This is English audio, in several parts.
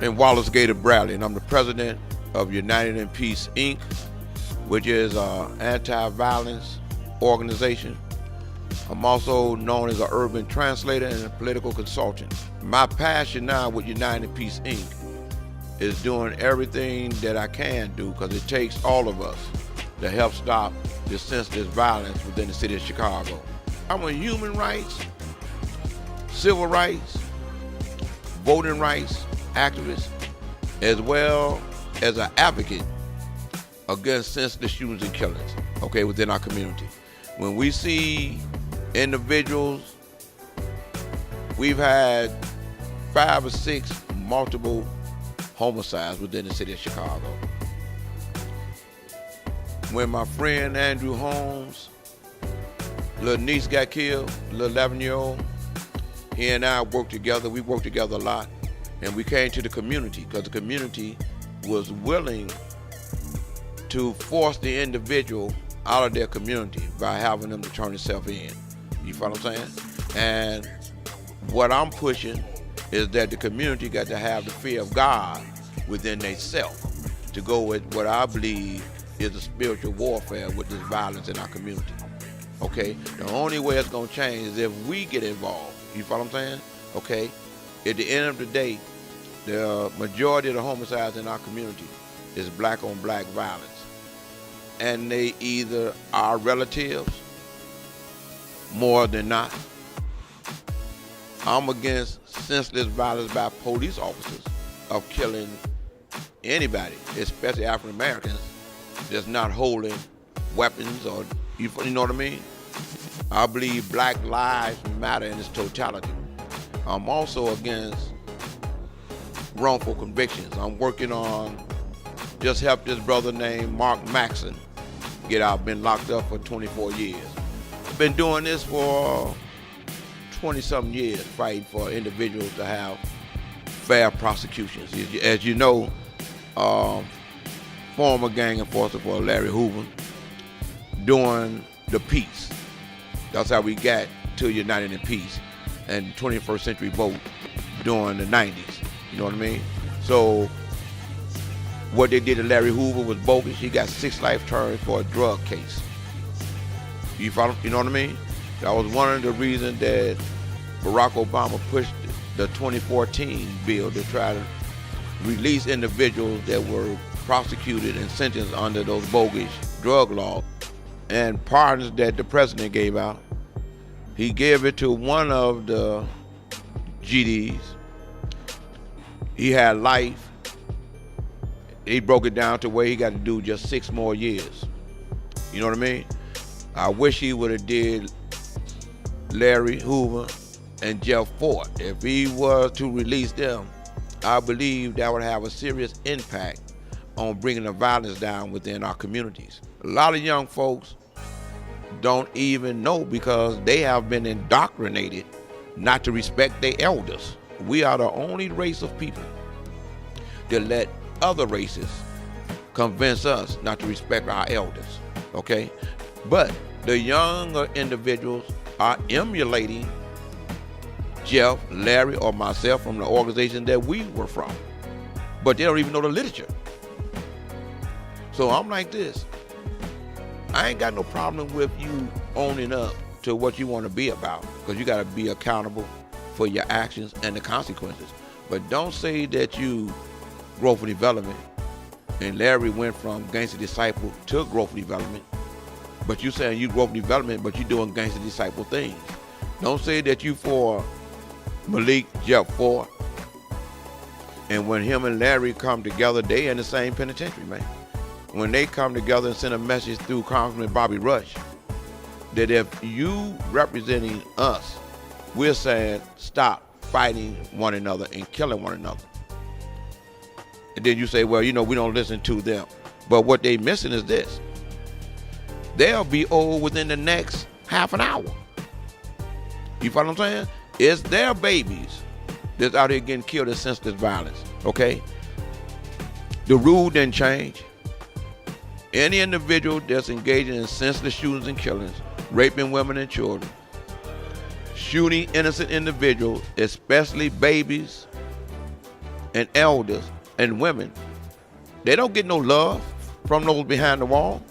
I'm Wallace Gator Bradley, and I'm the president of United in Peace, Inc., which is an anti-violence organization. I'm also known as an urban translator and a political consultant. My passion now with United in Peace, Inc. is doing everything that I can do, because it takes all of us to help stop the senseless violence within the city of Chicago. I'm a human rights, civil rights, voting rights activist, as well as an advocate against senseless shootings and killings, within our community. When we see individuals, we've had 5 or 6 multiple homicides within the city of Chicago. When my friend Andrew Holmes' little niece got killed, little 11-year-old, he and I worked together. We worked together a lot, and we came to the community because the community was willing to force the individual out of their community by having them to turn themselves in. You follow what I'm saying? And what I'm pushing is that the community got to have the fear of God within themselves to go with what I believe is a spiritual warfare with this violence in our community. The only way it's gonna change is if we get involved. You follow what I'm saying? At the end of the day, the majority of the homicides in our community is black on black violence. And they either are relatives, more than not. I'm against senseless violence by police officers of killing anybody, especially African Americans, that's not holding weapons, or you know what I mean? I believe Black lives matter in its totality. I'm also against wrongful convictions. I'm working on just help this brother named Mark Maxson get out. Been locked up for 24 years. I've been doing this for 20-something years, fighting for individuals to have fair prosecutions. As you know, former gang enforcer for Larry Hoover during the peace. That's how we got to United in Peace and 21st century vote during the 90s. You know what I mean? So what they did to Larry Hoover was bogus. He got 6 life terms for a drug case. You follow? You know what I mean? That was one of the reasons that Barack Obama pushed the 2014 bill to try to release individuals that were prosecuted and sentenced under those bogus drug laws. And pardons that the president gave out, he gave it to one of the GDs. He had life. He broke it down to where he got to do just 6 more years. You know what I mean? I wish he would have did Larry Hoover and Jeff Ford. If he was to release them, I believe that would have a serious impact on bringing the violence down within our communities. A lot of young folks don't even know because they have been indoctrinated not to respect their elders. We are the only race of people that let other races convince us not to respect our elders, But the younger individuals are emulating Jeff, Larry, or myself from the organization that we were from. But they don't even know the literature. So I'm like this. I ain't got no problem with you owning up to what you want to be about, because you got to be accountable for your actions and the consequences. But don't say that you growth and development, and Larry went from gangster disciple to growth and development, but you saying you growth and development, but you doing gangster disciple things. Don't say that you for Malik Jeff Ford, and when him and Larry come together, they in the same penitentiary, man. When they come together and send a message through Congressman Bobby Rush that if you representing us, we're saying stop fighting one another and killing one another. And then you say, well, we don't listen to them. But what they missing is this. They'll be old within the next half an hour. You follow what I'm saying? It's their babies that's out here getting killed in senseless violence, The rule didn't change. Any individual that's engaging in senseless shootings and killings, raping women and children, shooting innocent individuals, especially babies, and elders and women, they don't get no love from those behind the wall.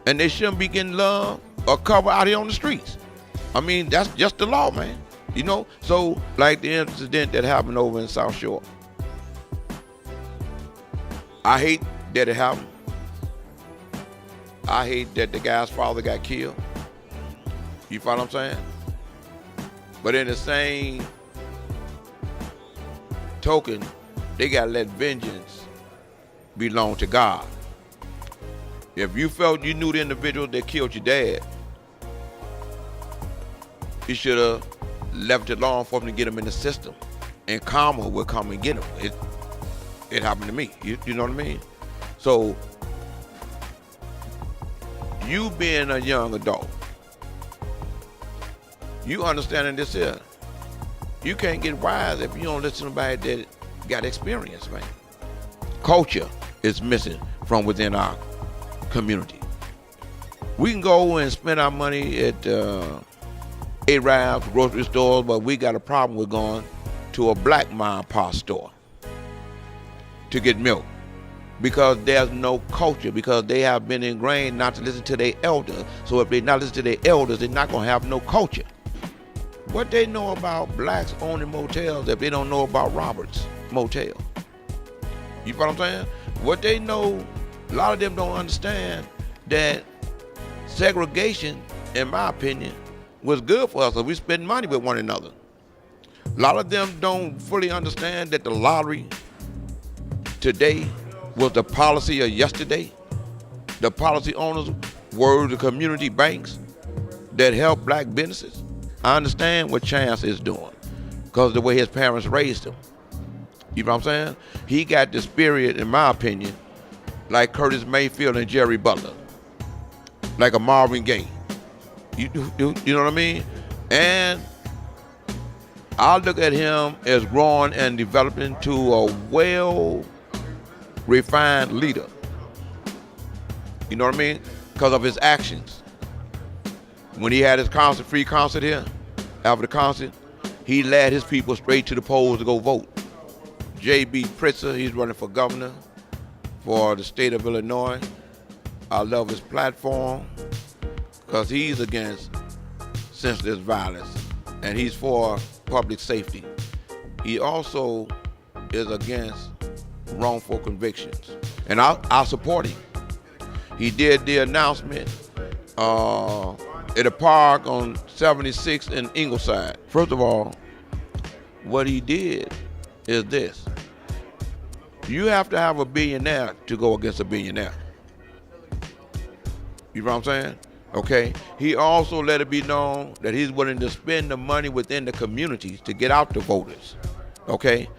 And they shouldn't be getting love or cover out here on the streets. I mean, that's just the law, man. You know? So, like the incident that happened over in South Shore. I hate that it happened. I hate that the guy's father got killed. You follow what I'm saying? But in the same token, they got to let vengeance belong to God. If you felt you knew the individual that killed your dad, you should have left it long for him to get him in the system, and karma will come and get him. It happened to me. You know what I mean? So, you being a young adult, you understanding this here, you can't get wise if you don't listen to somebody that got experience, man. Culture is missing from within our community. We can go and spend our money at Arabs, grocery stores, but we got a problem with going to a black mom and pop store to get milk, because there's no culture, because they have been ingrained not to listen to their elders. So if they not listen to their elders, they're not gonna have no culture. What they know about blacks owning motels if they don't know about Robert's Motel? You know what I'm saying? What they know, a lot of them don't understand that segregation, in my opinion, was good for us, so we spend money with one another. A lot of them don't fully understand that the lottery today was the policy of yesterday. The policy owners were the community banks that help black businesses. I understand what Chance is doing because of the way his parents raised him. You know what I'm saying? He got the spirit, in my opinion, like Curtis Mayfield and Jerry Butler, like a Marvin Gaye. You know what I mean? And I look at him as growing and developing to a well-refined leader. You know what I mean? Because of his actions. When he had his concert, free concert here, after the concert, he led his people straight to the polls to go vote. J.B. Pritzker, he's running for governor for the state of Illinois. I love his platform because he's against senseless violence and he's for public safety. He also is against wrongful convictions, and I support him. He did the announcement at a park on 76 in Ingleside. First of all, what he did is this. You have to have a billionaire to go against a billionaire. You know what I'm saying? Okay. He also let it be known that he's willing to spend the money within the communities to get out the voters. Okay.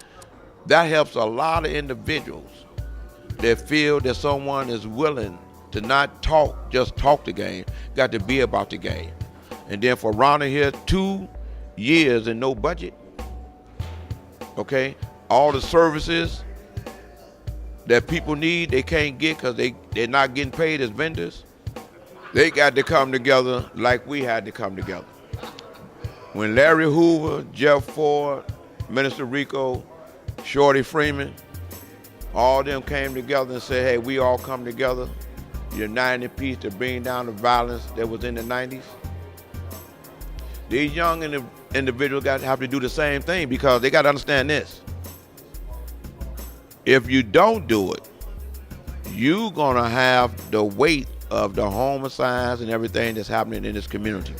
That helps a lot of individuals that feel that someone is willing to not talk, just talk the game, got to be about the game. And then for Ronald here, 2 years and no budget. Okay. All the services that people need, they can't get because they're not getting paid as vendors. They got to come together like we had to come together. When Larry Hoover, Jeff Ford, Minister Rico, Shorty Freeman, all of them came together and said, hey, we all come together, united in peace to bring down the violence that was in the 90s. These young individuals have to do the same thing because they got to understand this. If you don't do it, you're going to have the weight of the homicides and everything that's happening in this community.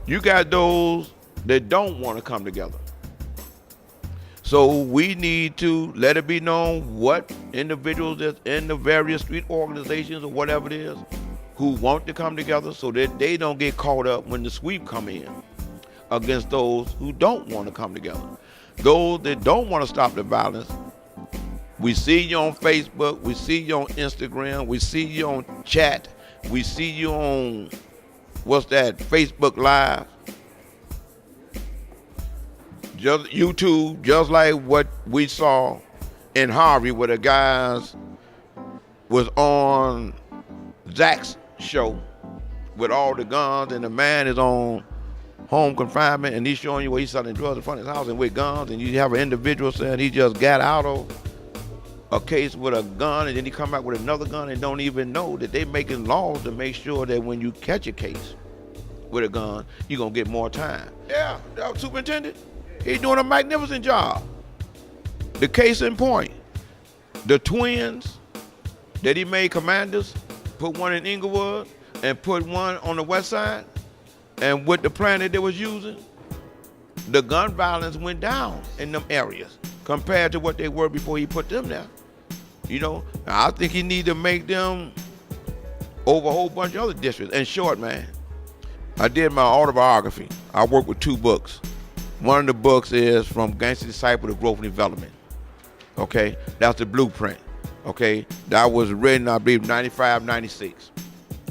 You got those that don't want to come together. So we need to let it be known what individuals that's in the various street organizations or whatever it is who want to come together so that they don't get caught up when the sweep come in against those who don't want to come together. Those that don't want to stop the violence, we see you on Facebook, we see you on Instagram, we see you on chat, we see you on, Facebook Live, just YouTube, just like what we saw in Harvey where the guys was on Zach's show with all the guns and the man is on home confinement, and he's showing you where he's selling drugs in front of his house and with guns, and you have an individual saying he just got out of a case with a gun, and then he come back with another gun and don't even know that they making laws to make sure that when you catch a case with a gun, you're gonna get more time. Yeah, that superintendent, he's doing a magnificent job. The case in point, the twins that he made commanders, put one in Inglewood and put one on the west side, and with the plan that they was using, the gun violence went down in them areas compared to what they were before he put them there. You know, I think he need to make them over a whole bunch of other districts. In short, man, I did my autobiography. I worked with 2 books. One of the books is From Gangster Disciple to Growth and Development. Okay, that's the blueprint. Okay, that was written, I believe, 95, 96.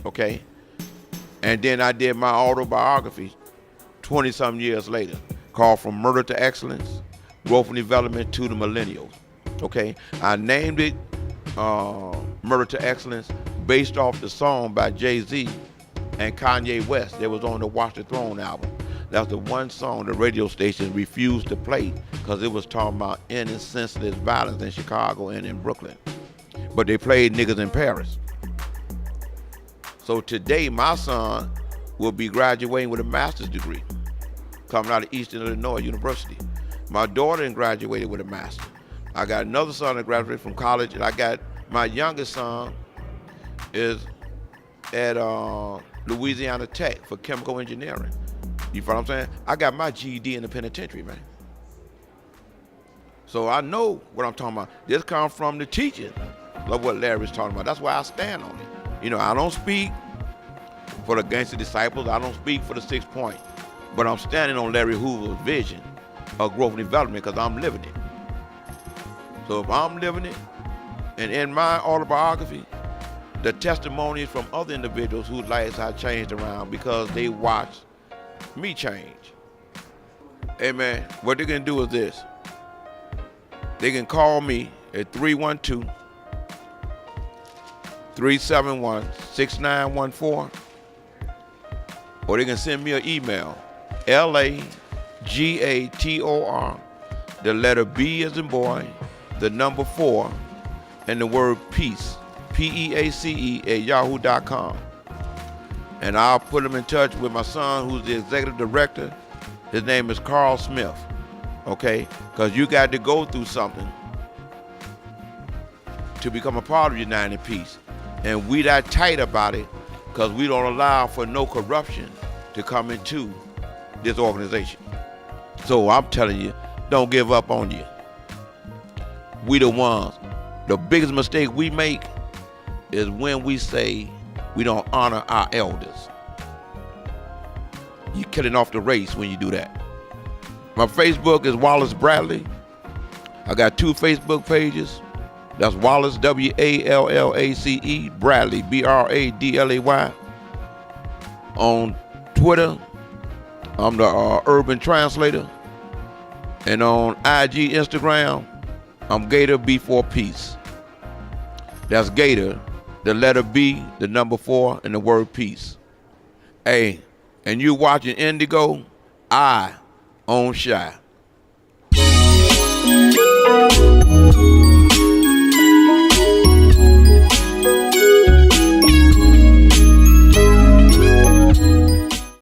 Okay, and then I did my autobiography 20-something years later, called From Murder to Excellence, Growth and Development to the Millennials. Okay, I named it Murder to Excellence based off the song by Jay-Z and Kanye West that was on the Watch the Throne album. That's the one song the radio station refused to play because it was talking about ending senseless violence in Chicago and in Brooklyn. But they played niggas in Paris. So today, my son will be graduating with a master's degree coming out of Eastern Illinois University. My daughter graduated with a master's. I got another son that graduated from college, and I got my youngest son is at Louisiana Tech for chemical engineering. You know what I'm saying? I got my GED in the penitentiary, man. So I know what I'm talking about. This comes from the teaching of what Larry's talking about. That's why I stand on it. You know, I don't speak for the gangster disciples. I don't speak for the 6 Point. But I'm standing on Larry Hoover's vision of growth and development because I'm living it. So if I'm living it, and in my autobiography, the testimonies from other individuals whose lives have changed around because they watched me change. Hey man, what they can do is this. They can call me at 312-371-6914, or they can send me an email, LAGATOR, the letter B as in boy, the number 4, and the word peace, PEACE at yahoo.com. And I'll put them in touch with my son, who's the executive director. His name is Carl Smith, okay? Because you got to go through something to become a part of United Peace. And we that tight about it because we don't allow for no corruption to come into this organization. So I'm telling you, don't give up on you. We the ones. The biggest mistake we make is when we say we don't honor our elders. You're killing off the race when you do that. My Facebook is Wallace Bradley. I got 2 Facebook pages. That's Wallace, WALLACE, Bradley, BRADLAY. On Twitter, I'm the Urban Translator. And on IG, Instagram, I'm Gator B4 Peace. That's Gator, the letter B, the number 4, and the word peace. Hey, and you watching Indigo, I own Shy.